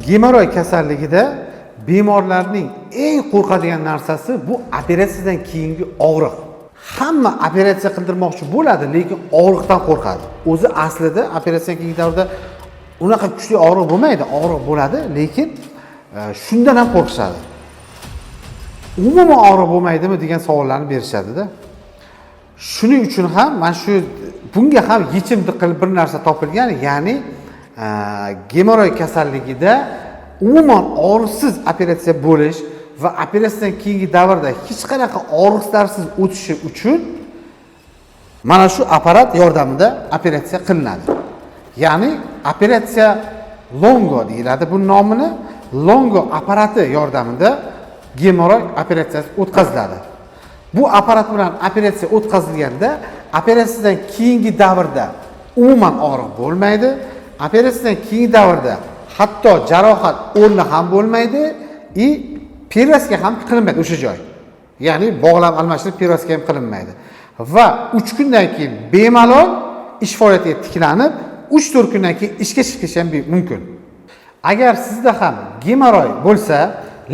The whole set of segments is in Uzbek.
Gemoroy kasalligida bemorlarning eng qo'rqadigan narsasi bu operatsiyadan keyingi og'riq. Hamma operatsiya qildirmoqchi bo'ladi, lekin og'riqdan qo'rqadi. O'zi aslida operatsiyadan keyingi davrda unaqa kuchli og'riq bo'lmaydi, og'riq bo'ladi, lekin shundan ham qo'rqishadi. Umuman og'riq bo'lmaydimi degan savollarni berishadi-da. Shuning uchun ham mana shu bunga ham yechim qilib bir narsa topilgan, ya'ni gemoroy kasalligida umuman og'riqsiz operatsiya bo'lish va operatsiyadan keyingi davrda hech qanaqa og'riqlarsiz o'tishi uchun mana shu apparat yordamida operatsiya qilinadi. Ya'ni operatsiya longo deyiladi bu nomini. Longo apparati yordamida gemoroy operatsiyasi o'tkaziladi. Bu apparat bilan operatsiya o'tkazilganda operatsiyadan keyingi davrda umuman og'riq bo'lmaydi. Operatsiyadan keyingi davrda hatto jarohat o'rni ham bo'lmaydi, pervaska ham qilinmaydi o'sha joy. Ya'ni bog'lab almashtirib pervaska ham qilinmaydi. Va 3 kundan keyin bemalol ish faoliyatiga tiklanib, 3-4 kundan keyin ishga chiqish ham mumkin. Agar sizda ham gemoroy bo'lsa,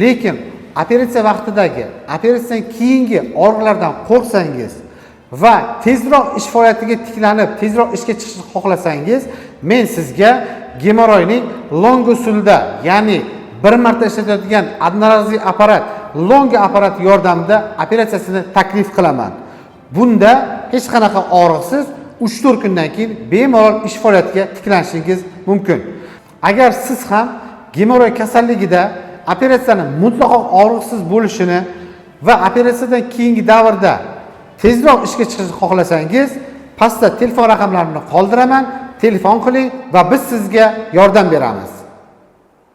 lekin operatsiya vaqtidagi, operatsiyadan keyingi og'riqlardan qo'rqsangiz va tezroq ish faoliyatiga tiklanib, tezroq ishga chiqishni xohlasangiz, men sizga gemoroyning longo usulida, ya'ni bir marta ishlatadigan одноразовый apparat, longo apparat yordamida operatsiyasini taklif qilaman. Bunda hech qanaqa og'riqsiz 3-4 kundan keyin bemalol ish faoliyatiga tiklanishingiz mumkin. Agar siz ham gemoroy kasalligida operatsiyaning mutlaqo og'riqsiz bo'lishini va operatsiyadan keyingi davrda tezroq ishga chiqishni xohlasangiz, pastda telefon raqamlarini qoldiraman, telefon qiling va biz sizga yordam beramiz.